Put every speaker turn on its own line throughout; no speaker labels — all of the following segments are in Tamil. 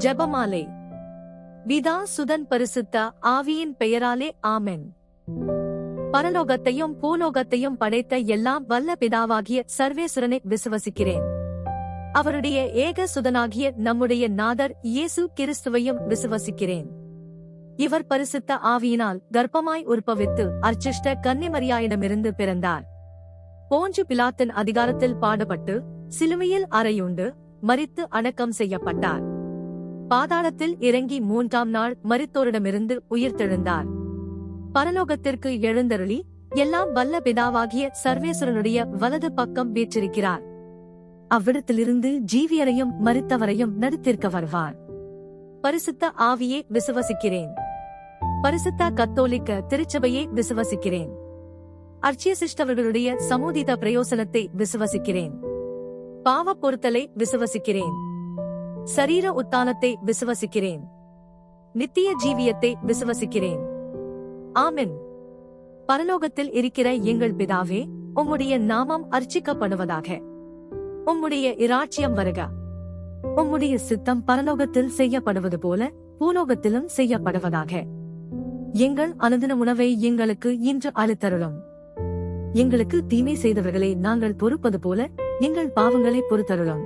ஜெபமாலை. பிதா சுதன் பரிசுத்த ஆவியின் பெயராலே ஆமென். பரலோகத்தையும் பூலோகத்தையும் படைத்த எல்லாம் வல்ல பிதாவாகிய சர்வேசுரனை விசுவசிக்கிறேன். அவருடைய ஏக சுதனாகிய நம்முடைய நாதர் இயேசு கிறிஸ்துவையும் விசுவசிக்கிறேன். இவர் பரிசுத்த ஆவியினால் கர்ப்பமாய் உற்பவித்து அர்ச்சிஷ்ட கன்னிமரியாயிடமிருந்து பிறந்தார். போஞ்சு பிலாத்தின் அதிகாரத்தில் பாடுபட்டு சிலுவையில் அறையுண்டு மரித்து அடக்கம் செய்யப்பட்டார். பாதாளத்தில் இறங்கி 3ஆம் நாள் மரித்தோரிடமிருந்து உயிர்த்தெழுந்தார். பரலோகத்திற்கு எழுந்தருளி எல்லாம் வல்ல பிதாவாகிய சர்வேசுரனுடைய வலது பக்கம் வீற்றிருக்கிறார். அவ்விடத்திலிருந்து ஜீவியரையும் மரித்தவரையும் நடுத்திருக்க வருவார். பரிசுத்த ஆவியே விசுவசிக்கிறேன். பரிசுத்த கத்தோலிக்க திருச்சபையை விசுவசிக்கிறேன். அர்ச்சியசிஷ்டவர்களுடைய சமூதித பிரயோசனத்தை விசுவசிக்கிறேன். பாவ பொறுத்தலை விசுவசிக்கிறேன். சரீர உத்தானத்தை விசுவசிக்கிறேன். நித்திய ஜீவியத்தை விசுவசிக்கிறேன். ஆமென். பரலோகத்தில் இருக்கிற எங்கள் பிதாவே, உம்முடைய நாமம் அர்ச்சிக்கப்படுவதாக. உம்முடைய இராட்சியம் வருக. உம்முடைய சித்தம் பரலோகத்தில் செய்யப்படுவது போல பூலோகத்திலும் செய்யப்படுவதாக. எங்கள் அனுதின உணவை எங்களுக்கு இன்று அளித்தருளும். எங்களுக்கு தீமை செய்தவர்களை நாங்கள் பொறுப்பது போல எங்கள் பாவங்களை பொறுத்தருளும்.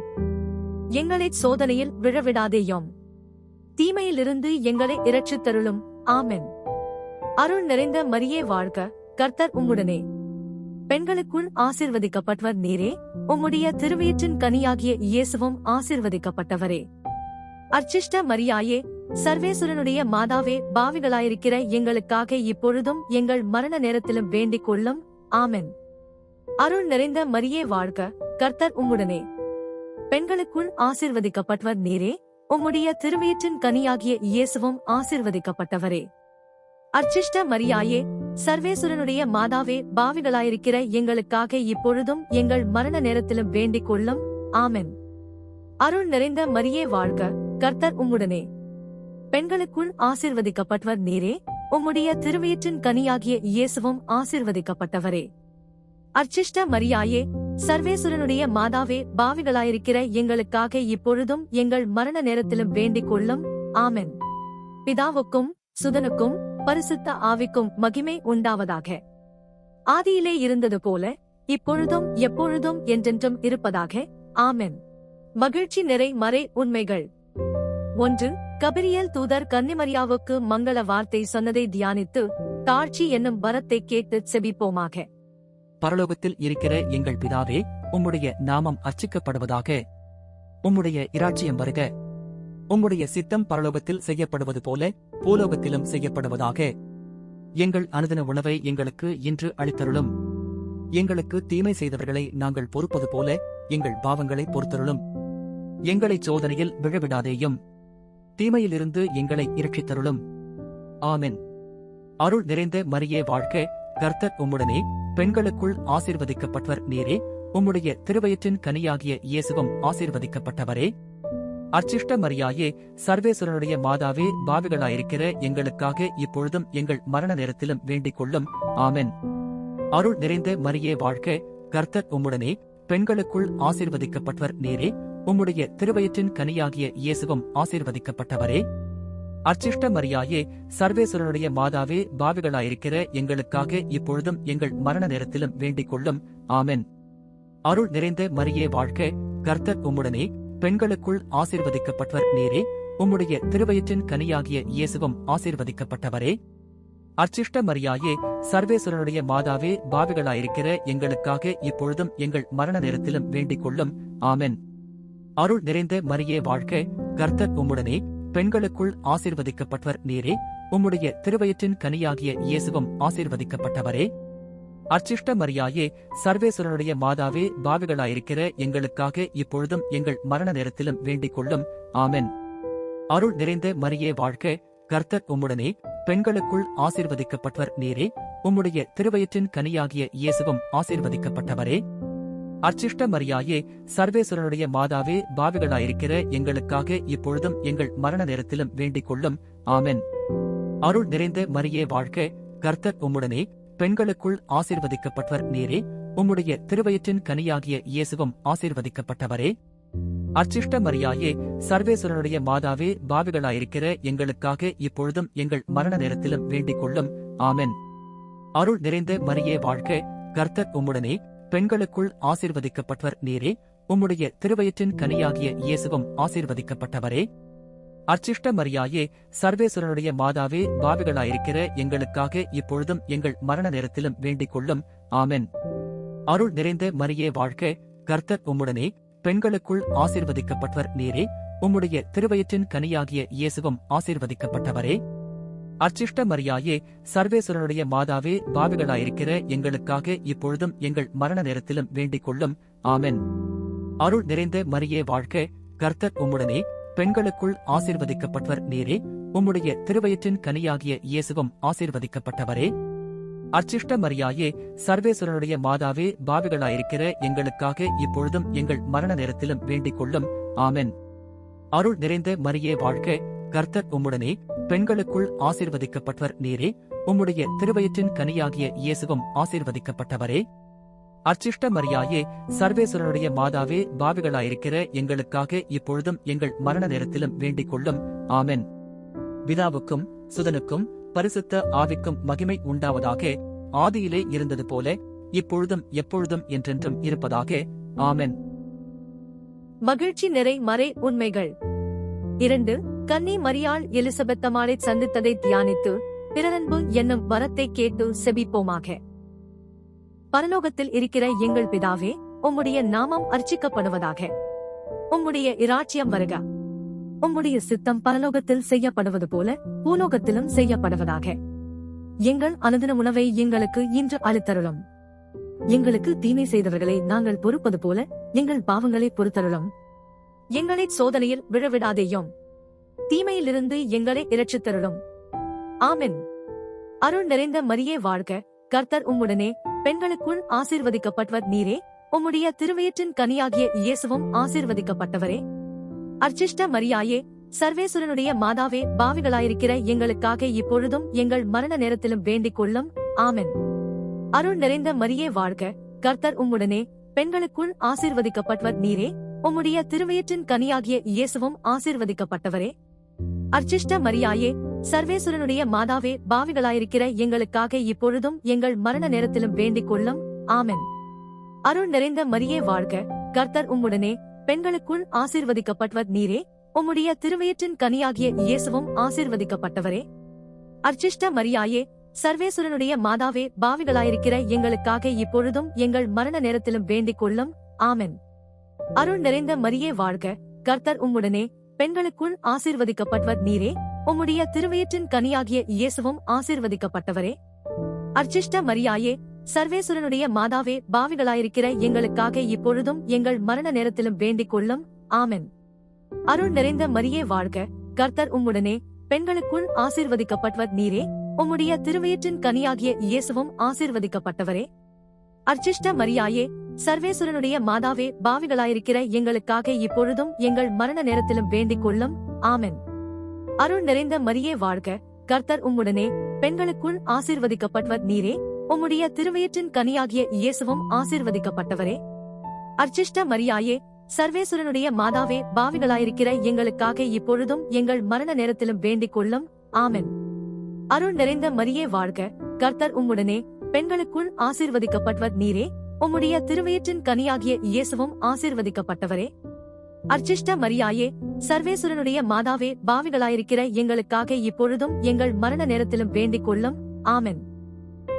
எங்களை சோதனையில் விழவிடாதேயும். தீமையிலிருந்து எங்களை இரட்சித்தருளும். ஆமென். அருள் நிறைந்த மரியே வாழ்க, கர்த்தர் உம்முடனே. பெண்களுக்குள் ஆசீர்வதிக்கப்பட்டவர் நீரே. உம்முடைய திருவயிற்றின் கனியாகிய இயேசுவும் ஆசீர்வதிக்கப்பட்டவரே. அர்ச்சிஷ்ட மரியாயே, சர்வேசுரனுடைய மாதாவே, பாவிகளாயிருக்கிற எங்களுக்காக இப்பொழுதும் எங்கள் மரண நேரத்திலும் வேண்டிக் கொள்ளும். ஆமென். அருள் நிறைந்த மரியே வாழ்க, கர்த்தர் உம்முடனே. பெண்களுக்குள் ஆசீர்வதிக்கப்பட்டவர் நீரே. உம்முடைய திருவயிற்றின் கனியாகிய இயேசுவும் ஆசீர்வதிக்கப்பட்டவரே. அர்ச்சிஷ்ட மரியாயே, சர்வேசுரனுடைய மாதாவே, பாவிகளாயிருக்கிற எங்களுக்காக இப்பொழுதும் எங்கள் மரண நேரத்திலும் வேண்டிக் கொள்ளும். ஆமென். அருள் நிறைந்த மரியே வாழ்க, கர்த்தர் உம்முடனே. பெண்களுக்குள் ஆசீர்வதிக்கப்பட்டவர் நீரே. உம்முடைய திருவயிற்றின் கனியாகிய இயேசுவும் ஆசீர்வதிக்கப்பட்டவரே. அர்ச்சிஷ்ட மரியாயே, சர்வேசுரனுடைய மாதாவே, பாவிகளாயிருக்கிற எங்களுக்காக இப்பொழுதும் எங்கள் மரண நேரத்திலும் வேண்டிக் கொள்ளும். ஆமென். பிதாவுக்கும் சுதனுக்கும் பரிசுத்த ஆவிக்கும் மகிமை உண்டாவதாக. ஆதியிலே இருந்தது போல இப்பொழுதும் எப்பொழுதும் என்றென்றும் இருப்பதாக. ஆமென். மகிழ்ச்சி நிறை மறை உண்மைகள். 1. கபிரியேல் தூதர் கன்னிமரியாவுக்கு மங்கள வார்த்தை சொன்னதை தியானித்து தாழ்ச்சி என்னும் வரத்தை கேட்டு செபிப்போமாக.
பரலோகத்தில் இருக்கிற எங்கள் பிதாவே, உம்முடைய நாமம் அர்ச்சிக்கப்படுவதாக. உம்முடைய இராட்சியம் வருக. உம்முடைய சித்தம் பரலோகத்தில் செய்யப்படுவது போல பூலோகத்திலும் செய்யப்படுவதாக. எங்கள் அனுதின உணவை எங்களுக்கு இன்று அளித்தருளும். எங்களுக்கு தீமை செய்தவர்களை நாங்கள் பொறுப்பது போல எங்கள் பாவங்களை பொறுத்தருளும். எங்களை சோதனையில் விழவிடாதேயும். தீமையிலிருந்து எங்களை இரட்சித்தருளும். ஆமென். அருள் நிறைந்த மரியே வாழ்க, கர்த்தர் உம்முடனே. பெண்களுக்குள் ஆசீர்வதிக்கப்பட்டவர் நீரே. உம்முடைய திருவயிற்றின் கனியாகிய இயேசுவும் ஆசீர்வதிக்கப்பட்டவரே. அர்ச்சிஷ்ட மரியாயே, சர்வேசுரனுடைய மாதாவே, பாவிகளாயிருக்கிற எங்களுக்காக இப்பொழுதும் எங்கள் மரண நேரத்திலும் வேண்டிக் கொள்ளும். ஆமென். அருள் நிறைந்த மரியே வாழ்க, கர்த்தர் உம்முடனே. பெண்களுக்குள் ஆசீர்வதிக்கப்பட்டவர் நீரே. உம்முடைய திருவயிற்றின் கனியாகிய இயேசுவும் ஆசீர்வதிக்கப்பட்டவரே. அர்ச்சிஷ்ட மரியாயே, சர்வேசுரனுடைய மாதாவே, பாவிகளாயிருக்கிற எங்களுக்காக இப்பொழுதும் எங்கள் மரண நேரத்திலும் வேண்டிக் கொள்ளும். ஆமென். அருள் நிறைந்த மரியே வாழ்க, கர்த்தர் உம்முடனே. பெண்களுக்குள் ஆசீர்வதிக்கப்பட்டவர் நீரே. உம்முடைய திருவயிற்றின் கனியாகிய இயேசுவும் ஆசீர்வதிக்கப்பட்டவரே. அர்ச்சிஷ்ட மரியாயே, சர்வேசுரனுடைய மாதாவே, பாவிகளாயிருக்கிற எங்களுக்காக இப்பொழுதும் எங்கள் மரண நேரத்திலும் வேண்டிக் கொள்ளும். ஆமென். அருள் நிறைந்த மரியே வாழ்க, கர்த்தர் உம்முடனே. பெண்களுக்குள் ஆசீர்வதிக்கப்பட்டவர் நீரே. உம்முடைய திருவயிற்றின் கனியாகிய இயேசுவும் ஆசீர்வதிக்கப்பட்டவரே. அர்ச்சிஷ்ட மரியாயே, சர்வேசுரனுடைய மாதாவே, பாவிகளாயிருக்கிற எங்களுக்காக இப்பொழுதும் எங்கள் மரண நேரத்திலும் வேண்டிக் கொள்ளும். ஆமென். அருள் நிறைந்த மரியே வாழ்க, கர்த்தர் உம்முடனே. பெண்களுக்குள் ஆசீர்வதிக்கப்பட்டவர் நீரே. உம்முடைய திருவயிற்றின் கனியாகிய இயேசுவும் ஆசீர்வதிக்கப்பட்டவரே. அர்ச்சிஷ்ட மரியாயே, சர்வேசுரனுடைய மாதாவே, பாவிகளாயிருக்கிற எங்களுக்காக இப்பொழுதும் எங்கள் மரண நேரத்திலும் வேண்டிக் கொள்ளும். ஆமென். அருள் நிறைந்த மரியே வாழ்க, கர்த்தர் உம்முடனே. பெண்களுக்குள் ஆசீர்வதிக்கப்பட்டவர் நீரே. உம்முடைய திருவயிற்றின் கனியாகிய இயேசுவும் ஆசீர்வதிக்கப்பட்டவரே. அர்ச்சிஷ்ட மரியாயே, சர்வேஸ்வரனுடைய மாதாவே, பாவிகளாயிருக்கிற எங்களுக்காக இப்பொழுதும் எங்கள் மரண நேரத்திலும் வேண்டிக் கொள்ளும். ஆமென். அருள் நிறைந்த மரியே வாழ்க, கர்த்தர் உம்முடனே, பெண்களுக்குள் ஆசீர்வதிக்கப்பட்டவர் நீரே, உம்முடைய திருவயிற்றின் கனியாகிய இயேசுவும் ஆசீர்வதிக்கப்பட்டவரே. அர்ச்சிஷ்ட மரியாயே, சர்வேஸ்வரனுடைய மாதாவே, பாவிகளாயிருக்கிற எங்களுக்காக இப்பொழுதும் எங்கள் மரண நேரத்திலும் வேண்டிக் கொள்ளும். ஆமென். அருள் நிறைந்த மரியே வாழ்க, கர்த்தர் உம்முடனே, பெண்களுக்குள் ஆசீர்வதிக்கப்பட்டவர் நீரே, உம்முடைய திருவயிற்றின் கனியாகிய இயேசுவும் ஆசீர்வதிக்கப்பட்டவரே. அர்ச்சிஷ்ட மரியாயே, சர்வேஸ்வரனுடைய மாதாவே, பாவிகளாயிருக்கிற எங்களுக்காக இப்பொழுதும் எங்கள் மரண நேரத்திலும் வேண்டிக் கொள்ளும். ஆமென். அருள் நிறைந்த மரியே வாழ்க, கர்த்தர் உம்முடனே, பெண்களுக்குள் ஆசீர்வதிக்கப்பட்டவர் நீரே, உம்முடைய திருவயிற்றின் கனியாகிய இயேசுவும் ஆசீர்வதிக்கப்பட்டவரே. அர்ச்சிஷ்ட மரியாயே, சர்வேஸ்வரனுடைய மாதாவே, பாவிகளாயிருக்கிற எங்களுக்காக இப்பொழுதும் எங்கள் மரண நேரத்திலும் வேண்டிக் கொள்ளும். ஆமென். அருள் நிறைந்த மரியே வாழ்க, கர்த்தர் உம்முடனே, பெண்களுக்குள் ஆசீர்வதிக்கப்பட்டவர் நீரே, உம்முடைய திருவயிற்றின் கனியாகிய இயேசுவும் ஆசீர்வதிக்கப்பட்டவரே. அர்ச்சிஷ்ட மரியாயே, சர்வேஸ்வரனுடைய மாதாவே, பாவிகளாயிருக்கிற எங்களுக்காக இப்பொழுதும் எங்கள் மரண நேரத்திலும் வேண்டிக் கொள்ளும். ஆமென். பிதாவுக்கும் சுதனுக்கும் பரிசுத்த ஆவிக்கும் மகிமை உண்டாவதாக, ஆதியிலே இருந்தது போல இப்பொழுதும் எப்பொழுதும் என்றென்றும் இருப்பதாக. ஆமென்.
மகிழ்ச்சி நிறை மறை உண்மைகள். 2. கன்னி மரியாள் எலிசபெத்தம்மாளை சந்தித்ததை தியானித்து பிறரன்பு என்னும் வரத்தை கேட்டு செபிப்போமாக. பரலோகத்தில் இருக்கிற எங்கள் பிதாவே, உம்முடைய நாமம் அர்ச்சிக்கப்படுவதாக. உம்முடைய இராச்சியம் வருக. உம்முடைய சித்தம் பரலோகத்தில் செய்யப்படுவது போல பூலோகத்திலும் செய்யப்படுவதாக. எங்கள் அனுதின உணவை எங்களுக்கு இன்று அளித்தருளும். எங்களுக்கு தீமை செய்தவர்களை நாங்கள் பொறுப்பது போல எங்கள் பாவங்களை பொறுத்தருளும். எங்களை சோதனையில் விழவிடாதேயும், தீமையிலிருந்து எங்களை இரட்சித்தருளும். ஆமென். அருள் நிறைந்த மரியே வாழ்க, கர்த்தர் உம்முடனே, பெண்களுக்குள் ஆசீர்வதிக்கப்பட்டவர் நீரே, உம்முடைய திருவயிற்றின் கனியாகிய இயேசுவும் ஆசீர்வதிக்கப்பட்டவரே. அர்ச்சிஷ்ட மரியாயே, சர்வேஸ்வரனுடைய மாதாவே, பாவிகளாயிருக்கிற எங்களுக்காக இப்பொழுதும் எங்கள் மரண நேரத்திலும் வேண்டிக் கொள்ளும். ஆமென். அருள் நிறைந்த மரியே வாழ்க, கர்த்தர் உம்முடனே, பெண்களுக்குள் ஆசீர்வதிக்கப்பட்டவர் நீரே, உம்முடைய திருவயிற்றின் கனியாகிய இயேசுவும் ஆசீர்வதிக்கப்பட்டவரே. அர்ச்சிஷ்ட மரியாயே, சர்வேஸ்வரனுடைய மாதாவே, பாவிகளாயிருக்கிற எங்களுக்காக இப்பொழுதும் எங்கள் மரண நேரத்திலும் வேண்டிக் கொள்ளும். ஆமென். அருள் நிறைந்த மரியே வாழ்க, கர்த்தர் உம்முடனே, பெண்களுக்குள் ஆசீர்வதிக்கப்பட்டவர் நீரே, உம்முடைய திருவயிற்றின் கனியாகிய இயேசுவும் ஆசீர்வதிக்கப்பட்டவரே. அர்ச்சிஷ்ட மரியாயே, சர்வேஸ்வரனுடைய மாதாவே, பாவிகளாயிருக்கிற எங்களுக்காக இப்பொழுதும் எங்கள் மரண நேரத்திலும் வேண்டிக் கொள்ளும். ஆமென். அருள் நிறைந்த மரியே வாழ்க, கர்த்தர் உம்முடனே, பெண்களுக்குள் ஆசீர்வதிக்கப்பட்டவர் நீரே, உம்முடைய திருவயிற்றின் கனியாகிய இயேசுவும் ஆசீர்வதிக்கப்பட்டவரே. அர்ச்சிஷ்ட மரியாயே, சர்வேஸ்வரனுடைய மாதாவே, பாவிகளாயிருக்கிற எங்களுக்காக இப்பொழுதும் எங்கள் மரண நேரத்திலும் வேண்டிக் கொள்ளும். ஆமென். அருள் நிறைந்த மரியே வாழ்க, கர்த்தர் உம்முடனே, பெண்களுக்குள் ஆசீர்வதிக்கப்பட்டவர் நீரே, உம்முடைய திருவயிற்றின் கனியாகிய இயேசுவும் ஆசீர்வதிக்கப்பட்டவரே. அர்ச்சிஷ்ட மரியாயே, சர்வேஸ்வரனுடைய மாதாவே, பாவிகளாயிருக்கிற எங்களுக்காக இப்பொழுதும் எங்கள் மரண நேரத்திலும் வேண்டிக் கொள்ளும். ஆமென். அருள் நிறைந்த மரியே வாழ்க, கர்த்தர் உம்முடனே, பெண்களுக்குள் ஆசீர்வதிக்கப்பட்டவர் நீரே, உம்முடைய திருவயிற்றின் கனியாகிய இயேசுவும் ஆசீர்வதிக்கப்பட்டவரே. அர்ச்சிஷ்ட மரியாயே, சர்வேஸ்வரனுடைய மாதாவே, பாவிகளாயிருக்கிற எங்களுக்காக இப்பொழுதும் எங்கள் மரண நேரத்திலும் வேண்டிக் கொள்ளும். ஆமென். அருள் நிறைந்த மரியே வாழ்க, கர்த்தர் உம்முடனே, பெண்களுக்குள் ஆசீர்வதிக்கப்பட்டவர் நீரே, உம்முடைய திருவயிற்றின் கனியாகிய இயேசுவும் ஆசீர்வதிக்கப்பட்டவரே. அர்ச்சிஷ்ட மரியாயே, சர்வேஸ்வரனுடைய மாதாவே, பாவிகளாயிருக்கிற எங்களுக்காக இப்பொழுதும் எங்கள் மரண நேரத்திலும் வேண்டிக் கொள்ளும். ஆமென்.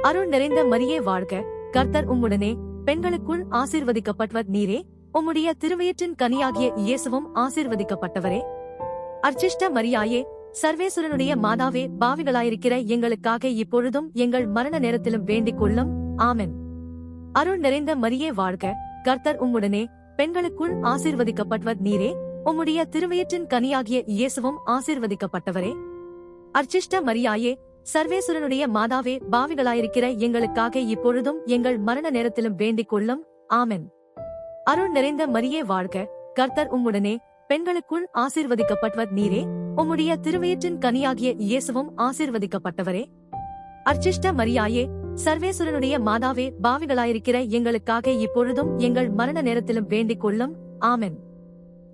அருள் நிறைந்த மரியே வாழ்க, கர்த்தர் உம்முடனே, பெண்களுக்குள் ஆசீர்வதிக்கப்பட்டவர் நீரே, உம்முடைய திருவயிற்றின் கனியாகிய இயேசுவும் ஆசீர்வதிக்கப்பட்டவரே. அர்ச்சிஷ்ட மரியாயே, சர்வேஸ்வரனுடைய மாதாவே, பாவிகளாயிருக்கிற எங்களுக்காக இப்பொழுதும் எங்கள் மரண நேரத்திலும் வேண்டிக் கொள்ளும். ஆமென். அருள் நிறைந்த மரியே வாழ்க, கர்த்தர் உம்முடனே, பெண்களுக்குள் ஆசீர்வதிக்கப்பட்டவர் நீரே, உம்முடைய திருவயிற்றின் கனியாகிய இயேசுவும் ஆசீர்வதிக்கப்பட்டவரே. அர்ச்சிஷ்ட மரியாயே, சர்வேஸ்வரனுடைய மாதாவே, பாவிகளாயிருக்கிற எங்களுக்காக இப்பொழுதும் எங்கள் மரண நேரத்திலும் வேண்டிக் கொள்ளும். ஆமென். அருள் நிறைந்த மரியே வாழ்க, கர்த்தர் உம்முடனே, பெண்களுக்குள் ஆசீர்வதிக்கப்பட்டவர் நீரே, உம்முடைய திருவயிற்றின் கனியாகிய இயேசுவும் ஆசீர்வதிக்கப்பட்டவரே. அர்ச்சிஷ்ட மரியாயே, சர்வேஸ்வரனுடைய மாதாவே, பாவிகளாயிருக்கிற எங்களுக்காக இப்பொழுதும் எங்கள் மரண நேரத்திலும் வேண்டிக் கொள்ளும். ஆமென்.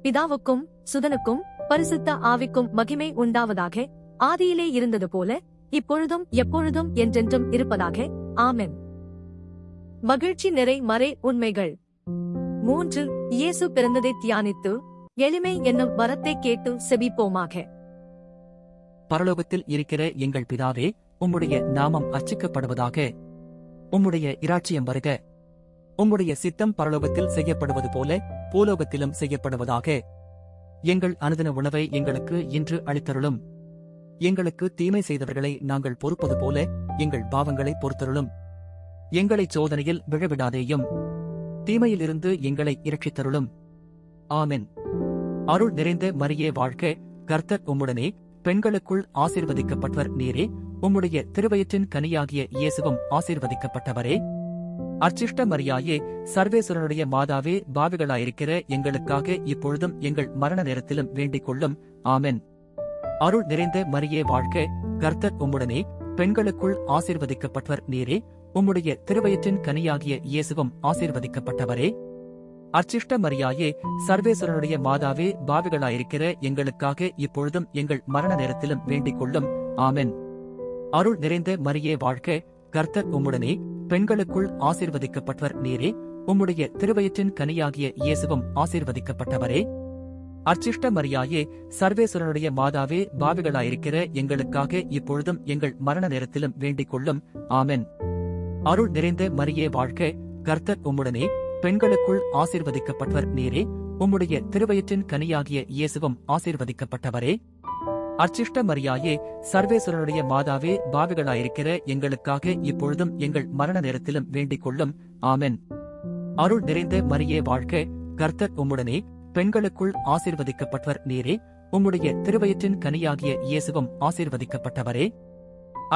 பிதாவுக்கும் சுதனுக்கும் பரிசுத்த ஆவிக்கும் மகிமை உண்டாவதாக. ஆதியிலே இருந்தது போல இப்பொழுதும் எப்பொழுதும் என்றென்றும் இருப்பதாக. ஆமென். மகிழ்ச்சி நிறை மறை உண்மைகள். 3. இயேசு பிறந்ததை தியானித்து எளிமை என்னும் வரத்தை கேட்டு செபிப்போமாக.
பரலோகத்தில் இருக்கிற எங்கள் பிதாவே, உம்முடைய நாமம் அர்ச்சிக்கப்படுவதாக. உம்முடைய இராச்சியம் வருக. உம்முடைய சித்தம் பரலோகத்தில் செய்யப்படுவது போல பூலோகத்திலும் செய்யப்படுவதாக. எங்கள் அனுதின உணவை எங்களுக்கு இன்று அளித்தருளும். எங்களுக்கு தீமை செய்தவர்களை நாங்கள் பொறுப்பது போல எங்கள் பாவங்களை பொறுத்தருளும். எங்களை சோதனையில் விழவிடாதேயும், தீமையிலிருந்து எங்களை இரட்சித்தருளும். ஆமென். அருள் நிறைந்த மரியே வாழ்க, கர்த்தர் உம்முடனே, பெண்களுக்குள் ஆசீர்வதிக்கப்பட்டவர் நீரே. உம்முடைய திருவயிற்றின் கனியாகிய இயேசுவும் ஆசீர்வதிக்கப்பட்டவரே. அர்ச்சிஷ்ட மரியாயே, சர்வேசுரனுடைய மாதாவே, பாவிகளாயிருக்கிற எங்களுக்காக இப்பொழுதும் எங்கள் மரண நேரத்திலும் வேண்டிக் கொள்ளும். ஆமென். அருள் நிறைந்த மரியே வாழ்க, கர்த்தர் உம்முடனே, பெண்களுக்குள் ஆசீர்வதிக்கப்பட்டவர் நீரே. உம்முடைய திருவயிற்றின் கனியாகிய இயேசுவும் ஆசீர்வதிக்கப்பட்டவரே. அர்ச்சிஷ்ட மரியாயே, சர்வேசுரனுடைய மாதாவே, பாவிகளாயிருக்கிற எங்களுக்காக இப்பொழுதும் எங்கள் மரண நேரத்திலும் வேண்டிக் கொள்ளும். ஆமென். அருள் நிறைந்த மரியே வாழ்க, கர்த்தர் உம்முடனே, பெண்களுக்குள் ஆசீர்வதிக்கப்பட்டவர் நீரே. உம்முடைய திருவயிற்றின் கனியாகிய இயேசுவும் ஆசீர்வதிக்கப்பட்டவரே. அர்ச்சிஷ்ட மரியாயே, சர்வேசுரனுடைய மாதாவே, பாவிகளாயிருக்கிற எங்களுக்காக இப்பொழுதும் எங்கள் மரண நேரத்திலும் வேண்டிக் கொள்ளும். ஆமென். அருள் நிறைந்த மரியே வாழ்க, கர்த்தர் உம்முடனே, பெண்களுக்குள் ஆசீர்வதிக்கப்பட்டவர் நீரே. உம்முடைய திருவயிற்றின் கனியாகிய இயேசுவும் ஆசீர்வதிக்கப்பட்டவரே. அர்ச்சிஷ்ட மரியாயே, சர்வேசுரனுடைய மாதாவே, பாவிகளாயிருக்கிற எங்களுக்காக இப்பொழுதும் எங்கள் மரண நேரத்திலும் வேண்டிக் கொள்ளும். ஆமென். அருள் நிறைந்த மரியே வாழ்க, கர்த்தர் உம்முடனே, பெண்களுக்குள் ஆசீர்வதிக்கப்பட்டவர் நீரே. உம்முடைய திருவயிற்றின் கனியாகிய இயேசுவும் ஆசீர்வதிக்கப்பட்டவரே.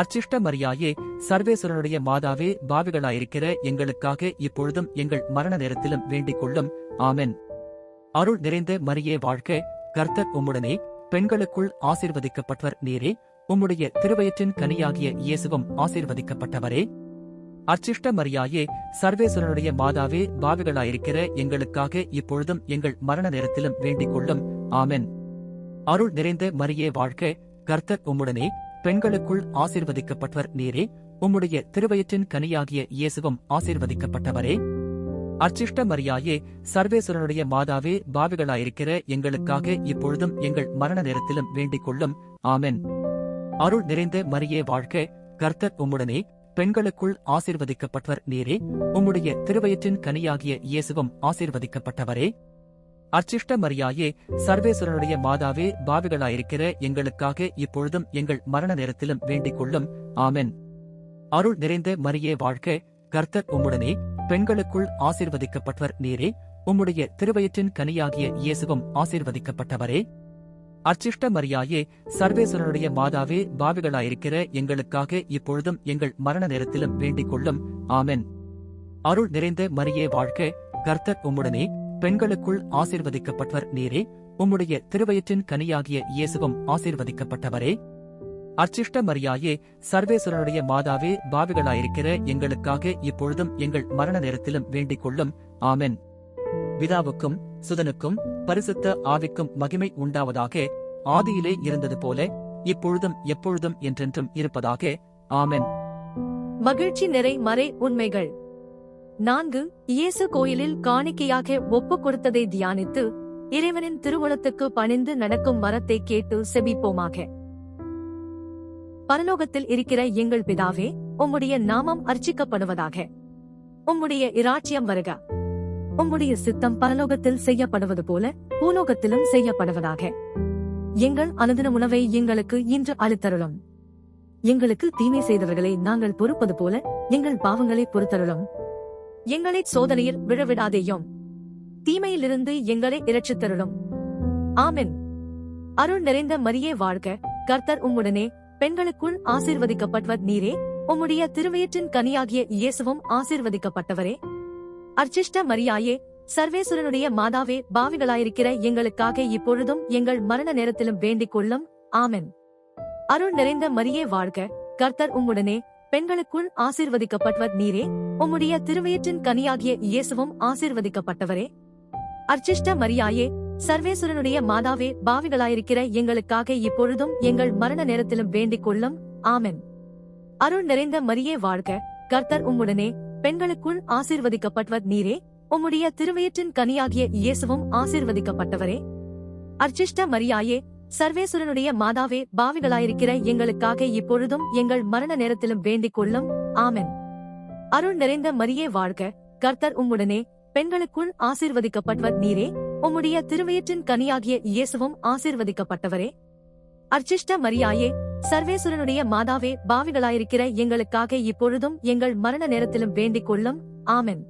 அர்ச்சிஷ்ட மரியாயே, சர்வேசுரனுடைய மாதாவே, பாவிகளாயிருக்கிற எங்களுக்காக இப்பொழுதும் எங்கள் மரண நேரத்திலும் வேண்டிக் கொள்ளும். ஆமென். அருள் நிறைந்த மரியே வாழ்க, கர்த்தர் உம்முடனே, பெண்களுக்குள் ஆசீர்வதிக்கப்பட்டவர் நீரே. உம்முடைய திருவயிற்றின் கனியாகிய இயேசுவும் ஆசீர்வதிக்கப்பட்டவரே. அர்ச்சிஷ்ட மரியாயே, சர்வேசுரனுடைய மாதாவே, பாவிகளாயிருக்கிற எங்களுக்காக இப்பொழுதும் எங்கள் மரண நேரத்திலும் வேண்டிக் கொள்ளும். ஆமென். அருள் நிறைந்த மரியே வாழ்க, கர்த்தர் உம்முடனே, பெண்களுக்குள் ஆசீர்வதிக்கப்பட்டவர் நீரே. உம்முடைய திருவயிற்றின் கனியாகிய இயேசுவும் ஆசீர்வதிக்கப்பட்டவரே. அர்ச்சிஷ்ட மரியாயே, சர்வேசுரனுடைய மாதாவே, பாவிகளாயிருக்கிற எங்களுக்காக இப்பொழுதும் எங்கள் மரண நேரத்திலும் வேண்டிக் கொள்ளும். ஆமென். அருள் நிறைந்த மரியே வாழ்க, கர்த்தர் உம்முடனே, பெண்களுக்குள் ஆசீர்வதிக்கப்பட்டவர் நீரே. உம்முடைய திருவயிற்றின் கனியாகிய இயேசுவும் ஆசீர்வதிக்கப்பட்டவரே. அர்ச்சிஷ்ட மரியாயே, சர்வேசுரனுடைய மாதாவே, பாவிகளாயிருக்கிற எங்களுக்காக இப்பொழுதும் எங்கள் மரண நேரத்திலும் வேண்டிக் கொள்ளும். ஆமென். அருள் நிறைந்த மரியே வாழ்க, கர்த்தர் உம்முடனே, பெண்களுக்குள் ஆசீர்வதிக்கப்பட்டவர் நீரே. உம்முடைய திருவயிற்றின் கனியாகிய இயேசுவும் ஆசீர்வதிக்கப்பட்டவரே. அர்ச்சிஷ்ட மரியாயே, சர்வேசுரனுடைய மாதாவே, பாவிகளாயிருக்கிற எங்களுக்காக இப்பொழுதும் எங்கள் மரண நேரத்திலும் வேண்டிக் கொள்ளும். ஆமென். அருள் நிறைந்த மரியே வாழ்க, கர்த்தர் உம்முடனே, பெண்களுக்குள் ஆசீர்வதிக்கப்பட்டவர் நீரே. உம்முடைய திருவயிற்றின் கனியாகிய இயேசுவும் ஆசீர்வதிக்கப்பட்டவரே. அர்ச்சிஷ்ட மரியாயே, சர்வேசுரனுடைய மாதாவே, பாவிகளாயிருக்கிற எங்களுக்காக இப்பொழுதும் எங்கள் மரண நேரத்திலும் வேண்டிக் கொள்ளும். ஆமென். பிதாவுக்கும் சுதனுக்கும் பரிசுத்த ஆவிக்கும் மகிமை உண்டாவதாக. ஆதியிலே இருந்தது போல இப்பொழுதும் எப்பொழுதும் என்றென்றும் இருப்பதாக. ஆமென்.
மகிழ்ச்சி நிறை மறை உண்மைகள். 4. இயேசு கோயிலில் காணிக்கையாக ஒப்புக் கொடுத்ததை தியானித்து இறைவனின் திருவுளத்துக்கு பணிந்து நடக்கும் வரத்தை கேட்டு செபிப்போமாக. பரலோகத்தில் இருக்கிற எங்கள் பிதாவே, உம்முடைய நாமம் அர்ச்சிக்கப்படுவதாக. உம்முடைய இராச்சியம் வருக. உம்முடைய சித்தம் பரலோகத்தில் செய்யப்படுவது போல பூலோகத்திலும் செய்யப்படுவதாக. எங்கள் அனுதின உணவை எங்களுக்கு இன்று அளித்தருளும். எங்களுக்கு தீமை செய்தவர்களை நாங்கள் பொறுப்பது போல எங்கள் பாவங்களை பொறுத்தருளும். எங்களை சோதனையில் விழவிடாதேயும், தீமையிலிருந்து எங்களை இரட்சித்தருளும். ஆமென். அருள் நிறைந்த மரியே வாழ்க, கர்த்தர் உம்முடனே, பெண்களுக்குள் ஆசீர்வதிக்கப்பட்டவர் நீரே. உம்முடைய திருவயிற்றின் கனியாகிய இயேசுவும் ஆசீர்வதிக்கப்பட்டவரே. அர்ச்சிஷ்ட மரியாயே, சர்வேசுரனுடைய மாதாவே, பாவிகளாயிருக்கிற எங்களுக்காக இப்பொழுதும் எங்கள் மரண நேரத்திலும் வேண்டிக் கொள்ளும். ஆமென். அருள் நிறைந்த மரியே வாழ்க, கர்த்தர் உம்முடனே, பெண்களுக்குள் ஆசீர்வதிக்கப்பட்டவர் நீரே. உம்முடைய திருவயிற்றின் கனியாகிய இயேசுவும் ஆசீர்வதிக்கப்பட்டவரே. அர்ச்சிஷ்ட மரியாயே, சர்வேசுரனுடைய மாதாவே பாவிகளாயிருக்கிற எங்களுக்காக இப்பொழுதும் எங்கள் மரண நேரத்திலும் வேண்டிக் கொள்ளும். ஆமென். அருள் நிறைந்த மரியே வாழ்க, கர்த்தர் உம்முடனே, பெண்களுக்குள் ஆசீர்வதிக்கப்பட்டவர் நீரே, உம்முடைய திருவயிற்றின் கனியாகிய இயேசுவும் ஆசீர்வதிக்கப்பட்டவரே. அர்ச்சிஷ்ட மரியாயே, சர்வேசுரனுடைய மாதாவே பாவிகளாயிருக்கிற எங்களுக்காக இப்பொழுதும் எங்கள் மரண நேரத்திலும் வேண்டிக் கொள்ளும். ஆமென். அருள் நிறைந்த மரியே வாழ்க, கர்த்தர் உம்முடனே, பெண்களுக்குள் ஆசீர்வதிக்கப்பட்டவர் நீரே, உம்முடைய திருவயிற்றின் கனியாகிய இயேசுவும் ஆசீர்வதிக்கப்பட்டவரே. அர்ச்சிஷ்ட மரியாயே, சர்வேசுரனுடைய மாதாவே பாவிகளாயிருக்கிற எங்களுக்காக இப்பொழுதும் எங்கள் மரண நேரத்திலும் வேண்டிக் கொள்ளும். ஆமென்.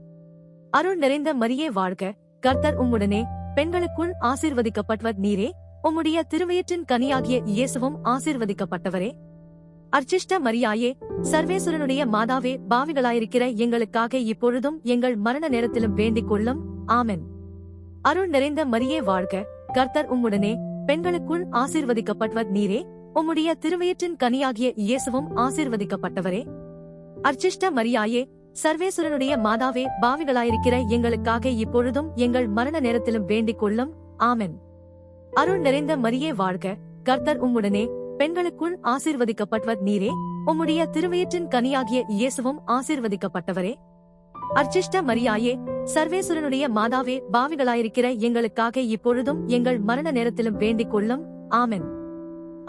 அருள் நிறைந்த மரியே வாழ்க, கர்த்தர் உம்முடனே, பெண்களுக்குள் ஆசீர்வதிக்கப்பட்டவர் நீரே, உம்முடைய திருவயிற்றின் கனியாகிய இயேசுவும் ஆசீர்வதிக்கப்பட்டவரே. அர்ச்சிஷ்ட மரியாயே, சர்வேசுரனுடைய மாதாவே பாவிகளாயிருக்கிற எங்களுக்காக இப்பொழுதும் எங்கள் மரண நேரத்திலும் வேண்டிக் கொள்ளும். ஆமென். அருள் நிறைந்த மரியே வாழ்க, கர்த்தர் உம்முடனே, பெண்களுக்குள் ஆசீர்வதிக்கப்பட்டவர் நீரே, உம்முடைய திருவயிற்றின் கனியாகிய இயேசுவும் ஆசீர்வதிக்கப்பட்டவரே. அர்ச்சிஷ்ட மரியாயே, சர்வேசுரனுடைய மாதாவே பாவிகளாயிருக்கிற எங்களுக்காக இப்பொழுதும் எங்கள் மரண நேரத்திலும் வேண்டிக் கொள்ளும். ஆமென். அருள் நிறைந்த மரியே வாழ்க, கர்த்தர் உம்முடனே, பெண்களுக்குள் ஆசீர்வதிக்கப்பட்டவர் நீரே, உம்முடைய திருவயிற்றின் கனியாகிய இயேசுவும் ஆசீர்வதிக்கப்பட்டவரே. அர்ச்சிஷ்ட மரியாயே, சர்வேசுரனுடைய மாதாவே பாவிகளாயிருக்கிற எங்களுக்காக இப்பொழுதும் எங்கள் மரண நேரத்திலும் வேண்டிக் கொள்ளும். ஆமென்.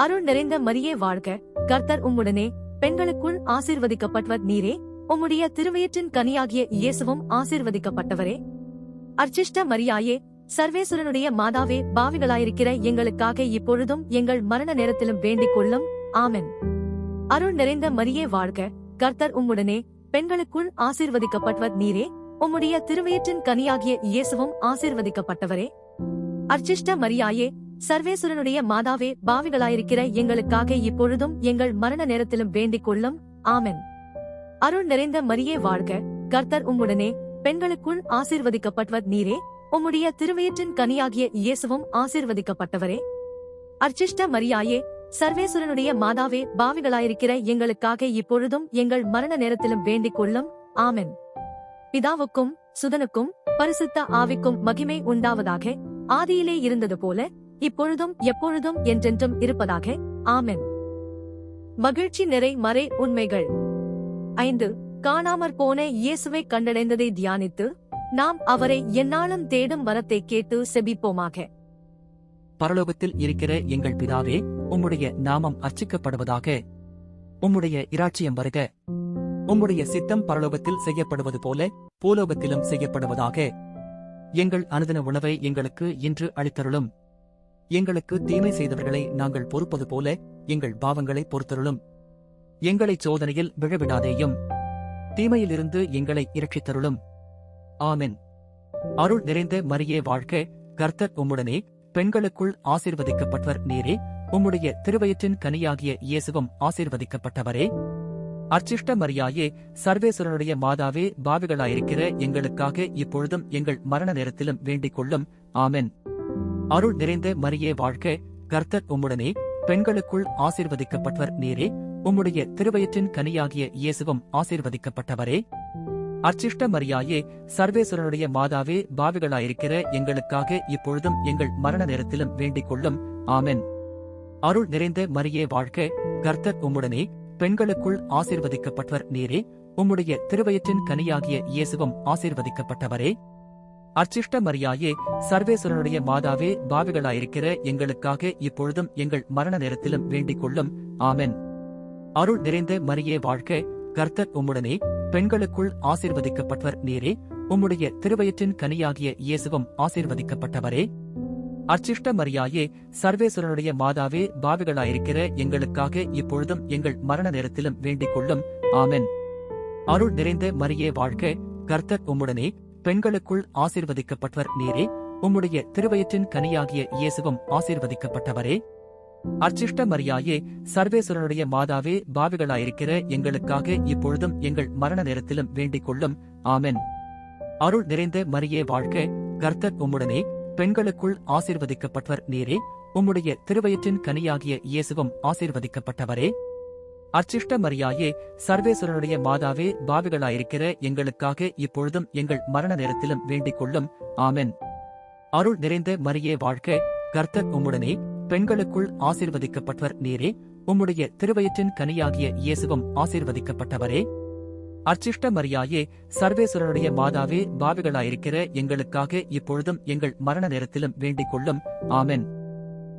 அருள் நிறைந்த மரியே வாழ்க, கர்த்தர் உம்முடனே, பெண்களுக்குள் ஆசீர்வதிக்கப்பட்டவர் நீரே, உம்முடைய திருவயிற்றின் கனியாகிய இயேசுவும் ஆசீர்வதிக்கப்பட்டவரே. அர்ச்சிஷ்ட மரியாயே, சர்வேசுரனுடைய மாதாவே பாவிகளாயிருக்கிற எங்களுக்காக இப்பொழுதும் எங்கள் மரண நேரத்திலும் வேண்டிக் கொள்ளும். ஆமென். அருள் நிறைந்த மரியே வாழ்க, கர்த்தர் உம்முடனே, பெண்களுக்குள் ஆசீர்வதிக்கப்பட்டவர் நீரே, உம்முடைய திருவயிற்றின் கனியாகிய இயேசுவும் ஆசீர்வதிக்கப்பட்டவரே. அர்ச்சிஷ்ட மரியாயே, சர்வேசுரனுடைய மாதாவே பாவிகளாயிருக்கிற எங்களுக்காக இப்பொழுதும் எங்கள் மரண நேரத்திலும் வேண்டிக் கொள்ளும். ஆமென். அருள் நிறைந்த மரியே வாழ்க, கர்த்தர் உம்முடனே, பெண்களுக்குள் ஆசீர்வதிக்கப்பட்டவர் நீரே, உம்முடைய திருவயிற்றின் கனியாகிய இயேசுவும் ஆசீர்வதிக்கப்பட்டவரே. அர்ச்சிஷ்ட மரியாயே, சர்வேசுரனுடைய மாதாவே பாவிகளாயிருக்கிற எங்களுக்காக இப்பொழுதும் எங்கள் மரண நேரத்திலும் வேண்டிக் கொள்ளும். ஆமென். பிதாவுக்கும் சுதனுக்கும் பரிசுத்த ஆவிக்கும் மகிமை உண்டாவதாக, ஆதியிலே இருந்தது போல இப்பொழுதும் எப்பொழுதும் என்றென்றும் இருப்பதாக. ஆமென். மகிழ்ச்சி நிறை மறை உண்மைகள். 5. காணாமற் போன இயேசுவை கண்டடைந்ததை தியானித்து நாம் அவரை எந்நாளும் தேடும் வரத்தை கேட்டு செபிப்போமாக.
பரலோகத்தில் இருக்கிற எங்கள் பிதாவே, உம்முடைய நாமம் அர்ச்சிக்கப்படுவதாக. உம்முடைய இராச்சியம் வருக. உம்முடைய சித்தம் பரலோகத்தில் செய்யப்படுவது போல பூலோகத்திலும் செய்யப்படுவதாக. எங்கள் அனுதின உணவை எங்களுக்கு இன்று அளித்தருளும். எங்களுக்கு தீமை செய்தவர்களை நாங்கள் பொறுப்பது போல எங்கள் பாவங்களை பொறுத்தருளும். எங்களைச் சோதனையில் விழவிடாதேயும், தீமையிலிருந்து எங்களை இரட்சித்தருளும். ஆமென். அருள் நிறைந்த மரியே வாழ்க, கர்த்தர் உம்முடனே, பெண்களுக்குள் ஆசீர்வதிக்கப்பட்டவர் நீரே, உம்முடைய திருவயிற்றின் கனியாகிய இயேசுவும் ஆசீர்வதிக்கப்பட்டவரே. அர்ச்சிஷ்ட மரியாயே, சர்வேசுரனுடைய மாதாவே பாவிகளாயிருக்கிற எங்களுக்காக இப்பொழுதும் எங்கள் மரண நேரத்திலும் வேண்டிக் கொள்ளும். ஆமென். அருள் நிறைந்த மரியே வாழ்க, கர்த்தர் உம்முடனே, பெண்களுக்குள் ஆசீர்வதிக்கப்பட்டவர் நீரே, உம்முடைய திருவயிற்றின் கனியாகிய இயேசுவும் ஆசீர்வதிக்கப்பட்டவரே. அர்ச்சிஷ்ட மரியாயே, சர்வேசுரனுடைய மாதாவே பாவிகளாயிருக்கிற எங்களுக்காக இப்பொழுதும் எங்கள் மரண நேரத்திலும் வேண்டிக் கொள்ளும். ஆமென். அருள் நிறைந்த மரியே வாழ்க, கர்த்தர் உம்முடனே, பெண்களுக்குள் ஆசீர்வதிக்கப்பட்டவர் நீரே, உம்முடைய திருவயிற்றின் கனியாகிய இயேசுவும் ஆசீர்வதிக்கப்பட்டவரே. அர்ச்சிஷ்ட மரியாயே, சர்வேசுரனுடைய மாதாவே பாவிகளாயிருக்கிற எங்களுக்காக இப்பொழுதும் எங்கள் மரண நேரத்திலும் வேண்டிக் கொள்ளும். ஆமென். அருள் நிறைந்த மரியே வாழ்க, கர்த்தர் உம்முடனே, பெண்களுக்குள் ஆசீர்வதிக்கப்பட்டவர் நீரே, உம்முடைய திருவயிற்றின் கனியாகிய இயேசுவும் ஆசீர்வதிக்கப்பட்டவரே. அர்ச்சிஷ்ட மரியாயே, சர்வேசுரனுடைய மாதாவே பாவிகளாயிருக்கிற எங்களுக்காக இப்பொழுதும் எங்கள் மரண நேரத்திலும் வேண்டிக் கொள்ளும். ஆமென். அருள் நிறைந்த மரியே வாழ்க, கர்த்தர் உம்முடனே, பெண்களுக்குள் ஆசீர்வதிக்கப்பட்டவர் நீரே, உம்முடைய திருவயிற்றின் கனியாகிய இயேசுவும் ஆசீர்வதிக்கப்பட்டவரே. அர்ச்சிஷ்ட மரியாயே, சர்வேசுரனுடைய மாதாவே பாவிகளாயிருக்கிற எங்களுக்காக இப்பொழுதும் எங்கள் மரண நேரத்திலும் வேண்டிக் கொள்ளும். ஆமென். அருள் நிறைந்த மரியே வாழ்க, கர்த்தர் உம்முடனே, பெண்களுக்குள் ஆசீர்வதிக்கப்பட்டவர் நீரே, உம்முடைய திருவயிற்றின் கனியாகிய இயேசுவும் ஆசீர்வதிக்கப்பட்டவரே. அர்ச்சிஷ்ட மரியாயே, சர்வேசுரனுடைய மாதாவே பாவிகளாயிருக்கிற எங்களுக்காக இப்பொழுதும் எங்கள் மரண நேரத்திலும் வேண்டிக் கொள்ளும். ஆமென். அருள் நிறைந்த மரியே வாழ்க, கர்த்தர் உம்முடனே, பெண்களுக்குள் ஆசீர்வதிக்கப்பட்டவர் நீரே, உம்முடைய திருவயிற்றின் கனியாகிய இயேசுவும் ஆசீர்வதிக்கப்பட்டவரே. அர்ச்சிஷ்ட மரியாயே, சர்வேசுரனுடைய மாதாவே, பாவிகளாயிருக்கிற எங்களுக்காக இப்பொழுதும் எங்கள் மரண நேரத்திலும் வேண்டிக் கொள்ளும். ஆமென்.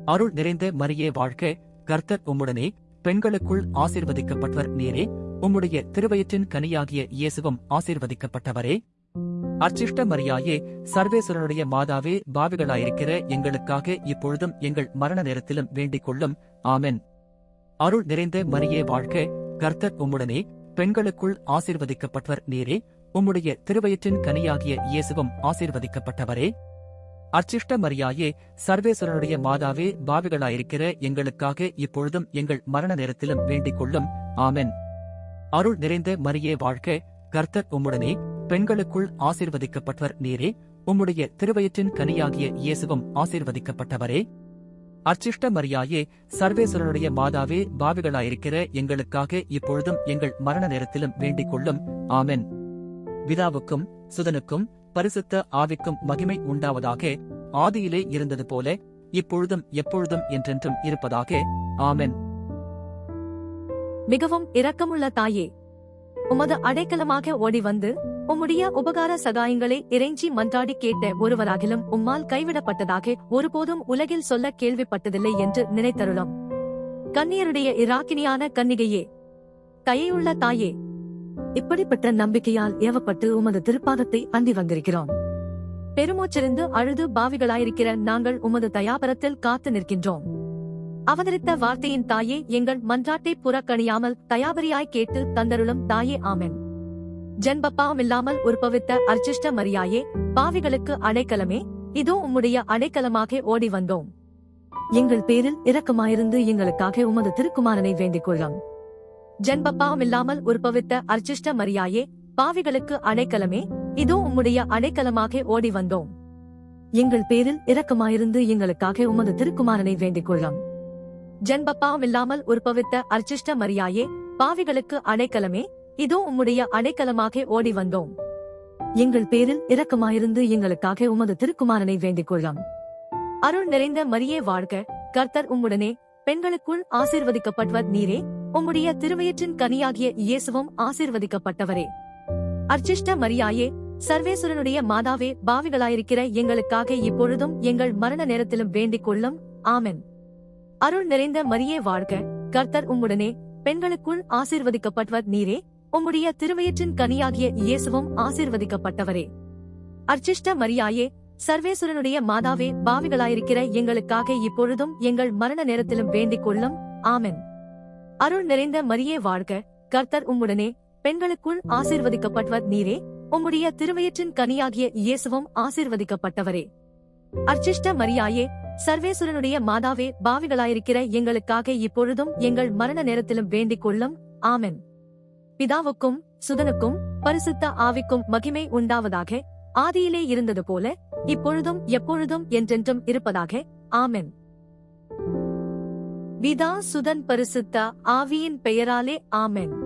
அருள் நிறைந்த மரியே வாழ்க, கர்த்தர் உம்முடனே, பெண்களுக்குள் ஆசீர்வதிக்கப்பட்டவர் நீரே, உம்முடைய திருவயிற்றின் கனியாகிய இயேசுவும் ஆசீர்வதிக்கப்பட்டவரே. அர்ச்சிஷ்ட மரியாயே, சர்வேசுரனுடைய மாதாவே, பாவிகளாயிருக்கிற எங்களுக்காக இப்பொழுதும் எங்கள் மரண நேரத்திலும் வேண்டிக் கொள்ளும். ஆமென். அருள் நிறைந்த மரியே வாழ்க, கர்த்தர் உம்முடனே, பெண்களுக்குள் ஆசீர்வதிக்கப்பட்டவர் நீரே, உம்முடைய திருவயிற்றின் கனியாகிய இயேசுவும் ஆசீர்வதிக்கப்பட்டவரே. அர்ச்சிஷ்ட மரியாயே, சர்வேசுரனுடைய மாதாவே, பாவிகளாயிருக்கிற எங்களுக்காக இப்பொழுதும் எங்கள் மரண நேரத்திலும் வேண்டிக் கொள்ளும். ஆமென். அருள் நிறைந்த மரியே வாழ்க, கர்த்தர் உம்முடனே, பெண்களுக்குள் ஆசீர்வதிக்கப்பட்டவர் நீரே, உம்முடைய திருவயிற்றின் கனியாகிய இயேசுவும் ஆசீர்வதிக்கப்பட்டவரே. அர்ச்சிஷ்ட மரியாயே, சர்வேசுரனுடைய மாதாவே, பாவிகளாயிருக்கிற எங்களுக்காக இப்பொழுதும் எங்கள் மரண நேரத்திலும் வேண்டிக் கொள்ளும். ஆமென். பிதாவுக்கும் சுதனுக்கும் பரிசுத்த ஆவிக்கும் மகிமை உண்டாவதாக, ஆதியிலே இருந்தது போல இப்பொழுதும் எப்பொழுதும் என்றென்றும் இருப்பதாக. ஆமென்.
மிகவும் இரக்கமுள்ள தாயே, உமது அடைக்கலமாக ஓடி வந்து உம்முடைய உபகார சகாயங்களை இறைஞ்சி மன்றாடி கேட்ட ஒருவராகிலும் உம்மால் கைவிடப்பட்டதாக ஒருபோதும் உலகில் சொல்ல கேள்விப்பட்டதில்லை என்று நினைத்தருளும். கன்னியருடைய இராக்கினியான கன்னிகையே, தயையுள்ள தாயே, இப்படிப்பட்ட நம்பிக்கையால் ஏவப்பட்டு உமது திருப்பாதத்தை அண்டி வந்திருக்கிறோம். பெருமூச்சிருந்து அழுது பாவிகளாயிருக்கிற நாங்கள் உமது தயாபரத்தில் காத்து நிற்கின்றோம். அவதரித்த வார்த்தையின் தாயே, எங்கள் மன்றாட்டை புறக்கணியாமல் தயாபரியாய் கேட்டு தந்தருளும் தாயே. ஆமென். ஜென்மப்பாவமில்லாமல் உற்பவித்த அர்ச்சிஷ்ட மரியாயே, பாவிகளுக்கு அடைக்கலமே, இதோ உம்முடைய அடைக்கலமாக ஓடி வந்தோம். எங்கள் பேரில் இரக்கமாயிருந்து எங்களுக்காக உமது திருக்குமாரனை வேண்டிக் கொள்ளும். ஜென்மப்பாவமில்லாமல் உற்பவித்த அர்ச்சிஷ்ட மரியாயே, பாவிகளுக்கு அடைக்கலமே, இதோ உம்முடைய அடைக்கலமாக ஓடி வந்தோம். எங்கள் பேரில் இரக்கமாயிருந்து எங்களுக்காக உமது திருக்குமாரனை வேண்டிக் கொள்ளும். ஜென்மப்பாவமில்லாமல் உற்பவித்த அர்ச்சிஷ்ட மரியாயே, பாவிகளுக்கு அடைக்கலமே, இதோ உம்முடைய அடைக்கலமாக ஓடி வந்தோம். எங்கள் பேரில் இரக்கமாயிருந்து எங்களுக்காக உமது திருக்குமாரனை வேண்டிக் கொள்ளும். அருள் நிறைந்த மரியே வாழ்க, கர்த்தர் உம்முடனே, பெண்களுக்குள் ஆசீர்வதிக்கப்பட்டவர் நீரே, உம்முடைய திருவயிற்றின் கனியாகிய இயேசுவும் ஆசீர்வதிக்கப்பட்டவரே. அர்ச்சிஷ்ட மரியாயே, சர்வேசுரனுடைய மாதாவே, பாவிகளாயிருக்கிற எங்களுக்காக இப்பொழுதும் எங்கள் மரண நேரத்திலும் வேண்டிக் கொள்ளும். ஆமென். அருள் நிறைந்த மரியே வாழ்க, கர்த்தர் உம்முடனே, பெண்களுக்குள் ஆசீர்வதிக்கப்பட்டவர் நீரே, உம்முடைய திருவயிற்றின் கனியாகிய இயேசுவும் ஆசீர்வதிக்கப்பட்டவரே. அர்ச்சிஷ்ட மரியாயே, சர்வேசுரனுடைய மாதாவே, பாவிகளாயிருக்கிற எங்களுக்காக இப்பொழுதும் எங்கள் மரண நேரத்திலும் வேண்டிக் கொள்ளும். ஆமென். அருள் நிறைந்த மரியே வாழ்க, கர்த்தர் உம்முடனே, பெண்களுக்குள் ஆசீர்வதிக்கப்பட்டவர் நீரே, உம்முடைய திருவயிற்றின் கனியாகிய இயேசுவும் ஆசீர்வதிக்கப்பட்டவரே. அர்ச்சிஷ்ட மரியாயே, சர்வேசுரனுடைய மாதாவே, பாவிகளாயிருக்கிற எங்களுக்காக இப்பொழுதும் எங்கள் மரண நேரத்திலும் வேண்டிக் கொள்ளும். ஆமென். பிதாவுக்கும் சுதனுக்கும் பரிசுத்த ஆவிக்கும் மகிமை உண்டாவதாக, ஆதியிலே இருந்தது போல இப்பொழுதும் எப்பொழுதும் என்றென்றும் இருப்பதாக. ஆமென். பிதா சுதன் பரிசுத்த ஆவியின் பெயராலே. ஆமென்.